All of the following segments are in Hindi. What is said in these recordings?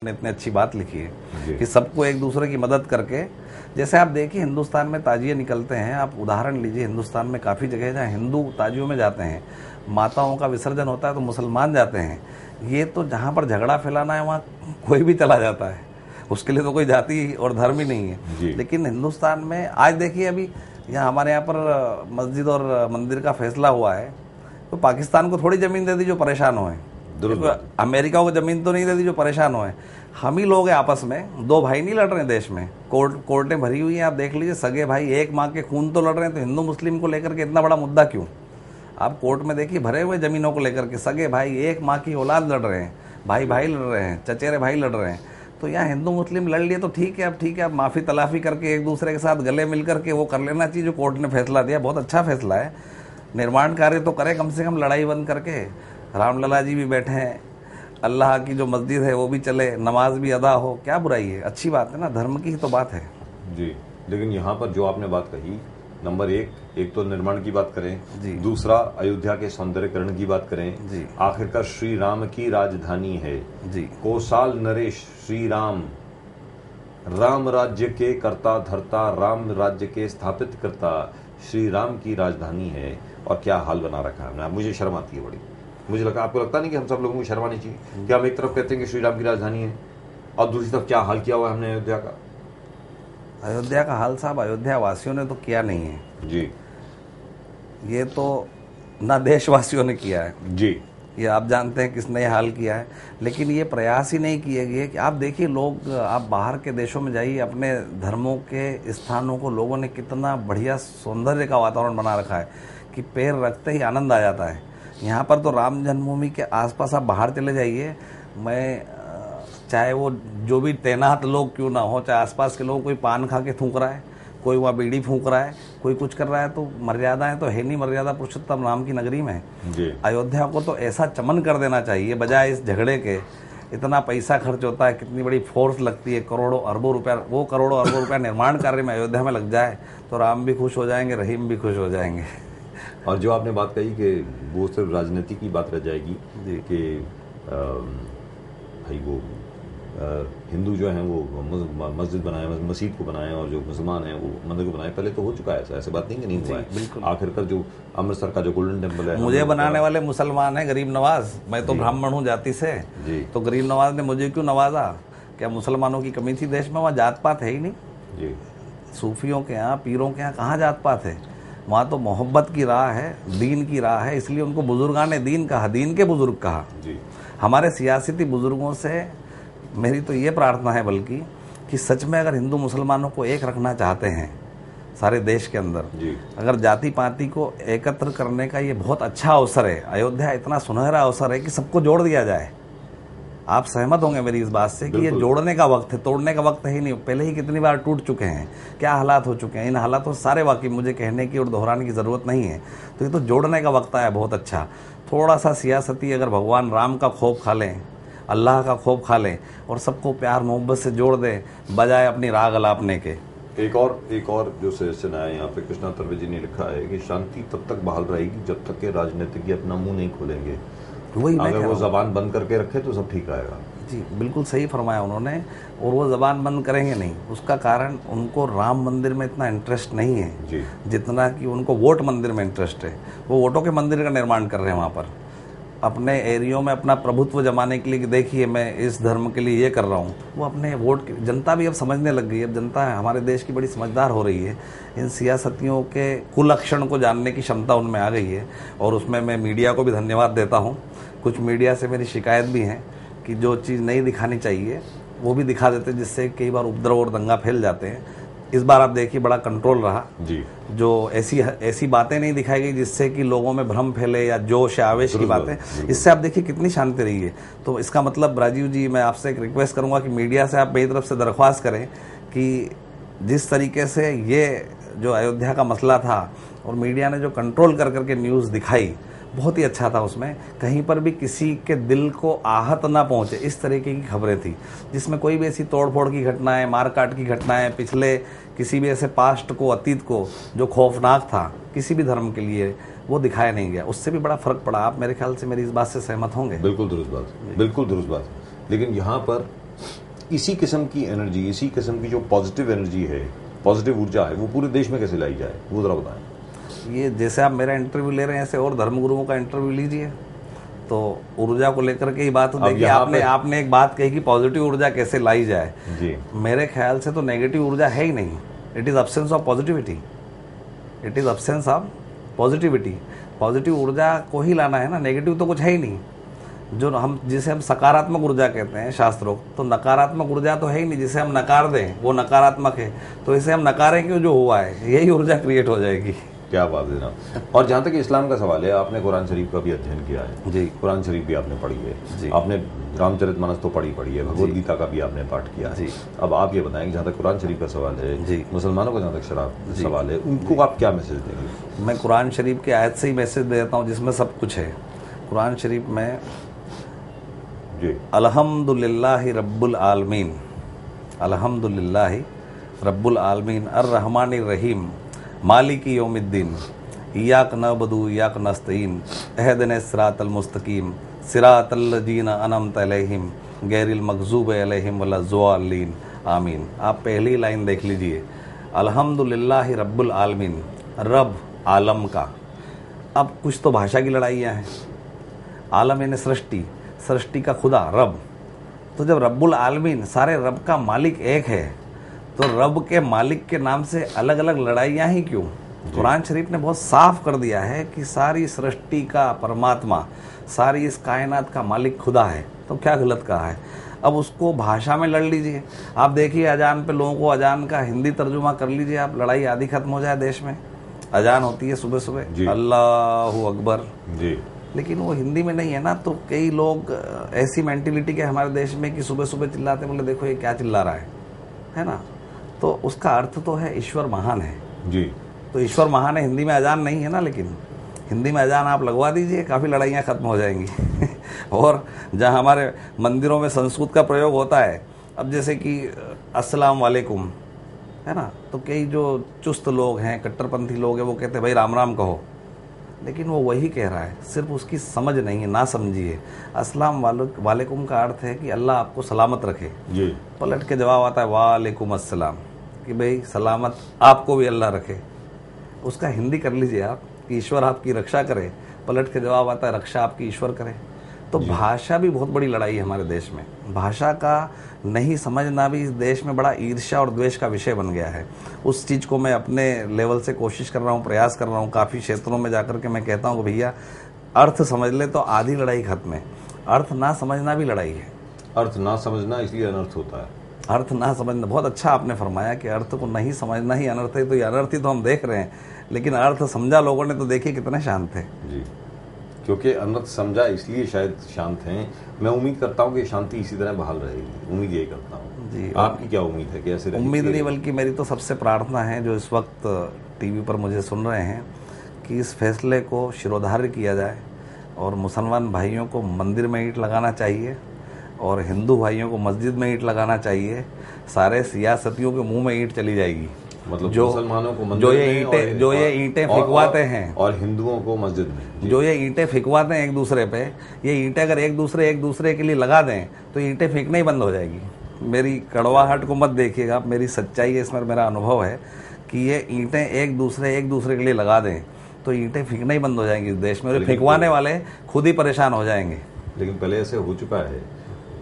ने इतनी अच्छी बात लिखी है कि सबको एक दूसरे की मदद करके, जैसे आप देखिए हिंदुस्तान में ताजिए निकलते हैं, आप उदाहरण लीजिए हिंदुस्तान में काफ़ी जगह जहाँ हिंदू ताजियों में जाते हैं, माताओं का विसर्जन होता है तो मुसलमान जाते हैं। ये तो जहाँ पर झगड़ा फैलाना है वहाँ कोई भी चला जाता है, उसके लिए तो कोई जाति और धर्म ही नहीं है। लेकिन हिंदुस्तान में आज देखिए, अभी यहाँ हमारे यहाँ पर मस्जिद और मंदिर का फैसला हुआ है, तो पाकिस्तान को थोड़ी ज़मीन दे दी जो परेशान हुए, अमेरिका को जमीन तो नहीं दे दी जो परेशान हुए। हम ही लोग हैं आपस में, दो भाई नहीं लड़ रहे हैं देश में, कोर्टें भरी हुई हैं, आप देख लीजिए, सगे भाई एक माँ के खून तो लड़ रहे हैं, तो हिंदू मुस्लिम को लेकर के इतना बड़ा मुद्दा क्यों? आप कोर्ट में देखिए, भरे हुए जमीनों को लेकर के सगे भाई एक माँ की औलाद लड़ रहे हैं, भाई भाई लड़ रहे हैं, चचेरे भाई लड़ रहे हैं। तो यहाँ हिंदू मुस्लिम लड़ लिए तो ठीक है, अब ठीक है, अब माफ़ी तलाफ़ी करके एक दूसरे के साथ गले मिल करके वो कर लेना चाहिए जो कोर्ट ने फैसला दिया, बहुत अच्छा फैसला है। निर्माण कार्य तो करें कम से कम, लड़ाई बंद करके। रामलला जी भी बैठे हैं, अल्लाह की जो मस्जिद है वो भी चले, नमाज भी अदा हो, क्या बुराई है, अच्छी बात है ना, धर्म की ही तो बात है जी। लेकिन यहाँ पर जो आपने बात कही, नंबर एक तो निर्माण की बात करें जी, दूसरा अयोध्या के सौंदर्यकरण की बात करें जी, आखिरकार श्री राम की राजधानी है जी, कोसाल नरेश श्री राम, राम राज्य के कर्ता धर्ता, राम राज्य के स्थापित करता श्री राम की राजधानी है, और क्या हाल बना रखा है हमने। मुझे शर्म आती है बड़ी, मुझे लगता है, आपको लगता नहीं कि हम सब लोगों को शर्म आनी चाहिए कि हम एक तरफ कहते हैं कि श्री राम की राजधानी है और दूसरी तरफ क्या हाल किया हुआ है हमने अयोध्या का। अयोध्या का हाल साहब अयोध्या वासियों ने तो किया नहीं है जी, ये तो ना देशवासियों ने किया है जी, ये आप जानते हैं किसने ये हाल किया है, लेकिन ये प्रयास ही नहीं किए गए कि आप देखिए लोग, आप बाहर के देशों में जाइए, अपने धर्मों के स्थानों को लोगों ने कितना बढ़िया सौंदर्य का वातावरण बना रखा है कि पैर रखते ही आनंद आ जाता है। यहाँ पर तो राम जन्मभूमि के आसपास आप बाहर चले जाइए, मैं चाहे वो जो भी तैनात लोग क्यों ना हो, चाहे आसपास के लोग, कोई पान खा के थूक रहा है, कोई वहाँ बीड़ी फूंक रहा है, कोई कुछ कर रहा है, तो मर्यादाएं तो है नहीं, मर्यादा पुरुषोत्तम राम की नगरी में जी। अयोध्या को तो ऐसा चमन कर देना चाहिए, बजाय इस झगड़े के। इतना पैसा खर्च होता है, कितनी बड़ी फोर्स लगती है, करोड़ों अरबों रुपया, वो करोड़ों अरबों रुपया निर्माण कार्य में अयोध्या में लग जाए तो राम भी खुश हो जाएंगे, रहीम भी खुश हो जाएंगे। और जो आपने बात कही कि वो सिर्फ राजनीति की बात रह जाएगी कि भाई वो हिंदू जो हैं वो मस्जिद बनाए, मस्जिद को बनाए, और जो मुसलमान हैं वो मंदिर को बनाए, पहले तो हो चुका है ऐसे बात नहीं कि नहीं हुआ है। आखिरकार जो अमृतसर का जो गोल्डन टेम्पल है, मुझे बनाने वाले मुसलमान हैं, गरीब नवाज, मैं तो ब्राह्मण हूँ जाति से, तो गरीब नवाज ने मुझे क्यों नवाजा? क्या मुसलमानों की कमी थी देश में? वहाँ जात पात है ही नहीं जी। सूफियों के यहाँ, पीरों के यहाँ कहाँ जात पात है? वहाँ तो मोहब्बत की राह है, दीन की राह है, इसलिए उनको बुजुर्गान दीन कहा, दीन के बुजुर्ग कहा जी। हमारे सियासती बुजुर्गों से मेरी तो ये प्रार्थना है बल्कि कि सच में अगर हिंदू मुसलमानों को एक रखना चाहते हैं सारे देश के अंदर जी, अगर जाति पाति को एकत्र करने का ये बहुत अच्छा अवसर है, अयोध्या इतना सुनहरा अवसर है कि सबको जोड़ दिया जाए। आप सहमत होंगे मेरी इस बात से कि ये जोड़ने का वक्त है, तोड़ने का वक्त है ही नहीं। पहले ही कितनी बार टूट चुके हैं, क्या हालात हो चुके हैं, इन हालातों से सारे वाकिफ, मुझे कहने की और दोहराने की ज़रूरत नहीं है। तो ये तो जोड़ने का वक्त आया बहुत अच्छा। थोड़ा सा सियासती अगर भगवान राम का खौफ खा लें, अल्लाह का खौफ खा लें और सबको प्यार मोहब्बत से जोड़ दें, बजाय अपनी राग अलापने के। एक और जो सजेशन आया यहाँ पे, कृष्णा तरवे जी ने लिखा है कि शांति तब तक बहाल रहेगी जब तक के राजनीतिज्ञ अपना मुंह नहीं खोलेंगे। वही अगर वो जबान बंद करके रखे तो सब ठीक आएगा जी। बिल्कुल सही फरमाया उन्होंने, और वो जबान बंद करेंगे नहीं। उसका कारण उनको राम मंदिर में इतना इंटरेस्ट नहीं है जी, जितना कि उनको वोट मंदिर में इंटरेस्ट है। वो वोटों के मंदिर का निर्माण कर रहे हैं वहाँ पर, अपने एरियो में अपना प्रभुत्व जमाने के लिए कि देखिए मैं इस धर्म के लिए ये कर रहा हूँ। वो अपने वोट, जनता भी अब समझने लग गई है, अब जनता हमारे देश की बड़ी समझदार हो रही है, इन सियासतियों के कुलक्षण को जानने की क्षमता उनमें आ गई है। और उसमें मैं मीडिया को भी धन्यवाद देता हूँ। कुछ मीडिया से मेरी शिकायत भी है कि जो चीज़ नहीं दिखानी चाहिए वो भी दिखा देते, जिससे कई बार उपद्रव और दंगा फैल जाते हैं। इस बार आप देखिए बड़ा कंट्रोल रहा जी, जो ऐसी बातें नहीं दिखाई गई जिससे कि लोगों में भ्रम फैले या जोश या आवेश की बातें, इससे आप देखिए कितनी शांति रही है। तो इसका मतलब राजीव जी, मैं आपसे एक रिक्वेस्ट करूंगा कि मीडिया से आप मेरी तरफ से दरख्वास्त करें कि जिस तरीके से ये जो अयोध्या का मसला था और मीडिया ने जो कंट्रोल कर करके न्यूज़ दिखाई, बहुत ही अच्छा था। उसमें कहीं पर भी किसी के दिल को आहत ना पहुंचे, इस तरीके की खबरें थी, जिसमें कोई भी ऐसी तोड़फोड़ की घटनाएं, मारकाट की घटनाएं, पिछले किसी भी ऐसे पास्ट को, अतीत को जो खौफनाक था किसी भी धर्म के लिए, वो दिखाया नहीं गया। उससे भी बड़ा फर्क पड़ा। आप मेरे ख्याल से मेरी इस बात से सहमत होंगे। बिल्कुल दुरुस्त बात, बिल्कुल दुरुस्त बात। लेकिन यहाँ पर इसी किस्म की एनर्जी, इसी किस्म की जो पॉजिटिव एनर्जी है, पॉजिटिव ऊर्जा है, वो पूरे देश में कैसे लाई जाए, वो जरा बताएं। ये जैसे आप मेरा इंटरव्यू ले रहे हैं, ऐसे और धर्मगुरुओं का इंटरव्यू लीजिए, तो ऊर्जा को लेकर के ही बात हो। देखिए आपने एक बात कही कि पॉजिटिव ऊर्जा कैसे लाई जाए जी। मेरे ख्याल से तो नेगेटिव ऊर्जा है ही नहीं। It is absence of positivity, it is absence of positivity. Positive ऊर्जा को ही लाना है ना, नेगेटिव तो कुछ है ही नहीं। जो जिसे हम सकारात्मक ऊर्जा कहते हैं शास्त्रों, तो नकारात्मक ऊर्जा तो है ही नहीं। जिसे हम नकार दें वो नकारात्मक है, तो इसे हम नकारें क्यों, जो हुआ है यही ऊर्जा क्रिएट हो जाएगी। क्या बात है जनाब। और जहाँ तक इस्लाम का सवाल है, आपने कुरान शरीफ का भी अध्ययन किया है जी, कुरान शरीफ भी आपने पढ़ी है, आपने रामचरितमानस तो पढ़ी है, भगवद गीता का भी आपने पाठ किया है। अब आप ये बताएं, जहाँ तक कुरान शरीफ का सवाल है, मुसलमानों का जहाँ तक सवाल है, उनको आप क्या मैसेज देंगे? मैं कुरान शरीफ की आयत से ही मैसेज देता हूँ जिसमें सब कुछ है। कुरान शरीफ में जी, अल्हम्दुलिल्लाहि रब्बुल आलमीन, अल्हम्दुलिल्लाहि रब्बुल आलमीन अर्रहमानिर रहीम मालिकी यौमिद्दीन इय्याक नअबुदु व इय्याक नस्तईन इहदिनस सिरातल मुस्तकीम सिरातल लज़ीना अनअमत अलैहिम गैरिल मग़ज़ूब अलैहिम वलज़्ज़ालीन आमीन। आप पहली लाइन देख लीजिए, अल्हम्दुलिल्लाहि रब्बुल आलमीन, रब आलम का। अब कुछ तो भाषा की लड़ाइयाँ हैं। आलम यानी सृष्टि, सृष्टि का खुदा रब। तो जब रब्बुल आलमीन, सारे रब का मालिक एक है, तो रब के मालिक के नाम से अलग अलग लड़ाइयाँ ही क्यों? कुरान शरीफ ने बहुत साफ कर दिया है कि सारी सृष्टि का परमात्मा, सारी इस कायनात का मालिक खुदा है। तो क्या गलत कहा है? अब उसको भाषा में लड़ लीजिए। आप देखिए अजान पे लोगों को अजान का हिंदी तर्जुमा कर लीजिए आप, लड़ाई आधी खत्म हो जाए देश में। अजान होती है सुबह सुबह, अल्लाहु अकबर जी, लेकिन वो हिंदी में नहीं है ना। तो कई लोग ऐसी मेंटिलिटी के हमारे देश में कि सुबह सुबह चिल्लाते, बोले देखो ये क्या चिल्ला रहा है ना। तो उसका अर्थ तो है ईश्वर महान है जी। तो ईश्वर महान है, हिंदी में अजान नहीं है ना, लेकिन हिंदी में अजान आप लगवा दीजिए, काफ़ी लड़ाइयाँ ख़त्म हो जाएंगी। और जहाँ हमारे मंदिरों में संस्कृत का प्रयोग होता है, अब जैसे कि अस्सलाम वालेकुम है ना, तो कई जो चुस्त लोग हैं, कट्टरपंथी लोग हैं, वो कहते हैं भाई राम राम कहो, लेकिन वो वही कह रहा है, सिर्फ उसकी समझ नहीं है, ना समझिए। अस्सलाम वालेकुम का अर्थ है कि अल्लाह आपको सलामत रखे जी। पलट के जवाब आता है वालेकुम अस्सलाम, कि भाई सलामत आपको भी अल्लाह रखे। उसका हिंदी कर लीजिए आप कि ईश्वर आपकी रक्षा करे, पलट के जवाब आता है रक्षा आपकी ईश्वर करे। तो भाषा भी बहुत बड़ी लड़ाई है हमारे देश में। भाषा का नहीं समझना भी इस देश में बड़ा ईर्ष्या और द्वेष का विषय बन गया है। उस चीज़ को मैं अपने लेवल से कोशिश कर रहा हूँ, प्रयास कर रहा हूँ। काफ़ी क्षेत्रों में जाकर के मैं कहता हूँ कि भैया अर्थ समझ ले तो आधी लड़ाई खत्म है। अर्थ ना समझना भी लड़ाई है। अर्थ ना समझना इसलिए अनर्थ होता है। अर्थ ना समझना, बहुत अच्छा आपने फरमाया कि अर्थ को नहीं समझना ही अनर्थ है। तो ये अनर्थ ही तो हम देख रहे हैं, लेकिन अर्थ समझा लोगों ने तो देखिए कितने शांत थे जी। क्योंकि अनर्थ समझा इसलिए शायद शांत हैं। मैं उम्मीद करता हूँ कि शांति इसी तरह बहाल रहेगी, उम्मीद यही करता हूँ जी। आपकी क्या उम्मीद है कि ऐसे रहेगी? उम्मीद नहीं, बल्कि मेरी तो सबसे प्रार्थना है जो इस वक्त टीवी पर मुझे सुन रहे हैं, कि इस फैसले को शिरोधार्य किया जाए और मुसलमान भाइयों को मंदिर में ईंट लगाना चाहिए और हिंदू भाइयों को मस्जिद में ईंट लगाना चाहिए। सारे सियासतियों के मुंह में ईंट चली जाएगी। मतलब जो मुसलमानों को जो ये ईंटें फिकवाते हैं और हिंदुओं को मस्जिद में, जो ये ईंटें फिकवाते हैं एक दूसरे पे, ये ईंटें अगर एक दूसरे के लिए लगा दें तो ईंटें फेंकना ही बंद हो जाएगी। मेरी कड़वाहट को मत देखिएगा, मेरी सच्चाई है, इसमें मेरा अनुभव है कि ये ईंटें एक दूसरे के लिए लगा दें तो ईंटें फेंकना ही बंद हो जाएंगी इस देश में, और फेंकवाने वाले खुद ही परेशान हो जाएंगे। लेकिन पहले ऐसे हो चुका है।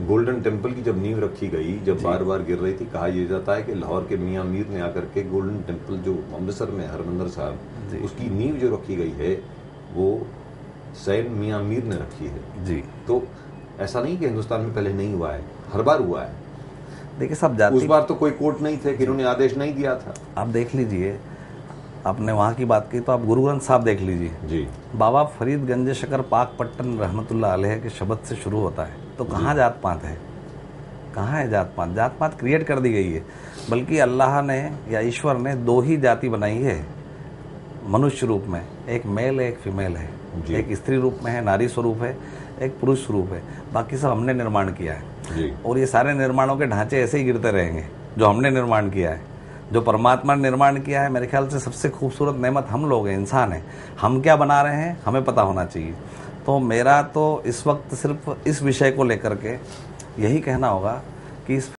गोल्डन टेम्पल की जब नींव रखी गई, जब बार बार गिर रही थी, कहा यह जाता है कि लाहौर के मियाँ मीर ने आकर के गोल्डन टेम्पल जो अमृतसर में हरमंदिर साहब, उसकी नींव जो रखी गई है वो सैयद मियाँ मीर ने रखी है जी। तो ऐसा नहीं कि हिंदुस्तान में पहले नहीं हुआ है, हर बार हुआ है। देखिए सब जाति, उस बार तो कोई कोर्ट नहीं थे कि उन्होंने आदेश नहीं दिया था। आप देख लीजिए, आपने वहाँ की बात की तो आप गुरु ग्रंथ साहब देख लीजिए जी। बाबा फरीद गंज शकर पाक पट्टन रहमतुल्लाह अलैह के शब्द से शुरू होता है। तो कहाँ जात पात है, कहाँ है जात पात? जात पात क्रिएट कर दी गई है। बल्कि अल्लाह ने या ईश्वर ने दो ही जाति बनाई है मनुष्य रूप में, एक मेल है एक फीमेल है, एक स्त्री रूप में है नारी स्वरूप है, एक पुरुष स्वरूप है। बाकी सब हमने निर्माण किया है जी। और ये सारे निर्माणों के ढांचे ऐसे ही गिरते रहेंगे जो हमने निर्माण किया है। जो परमात्मा ने निर्माण किया है, मेरे ख्याल से सबसे खूबसूरत नेमत हम लोग हैं, इंसान हैं। हम क्या बना रहे हैं हमें पता होना चाहिए। तो मेरा तो इस वक्त सिर्फ इस विषय को लेकर के यही कहना होगा कि इस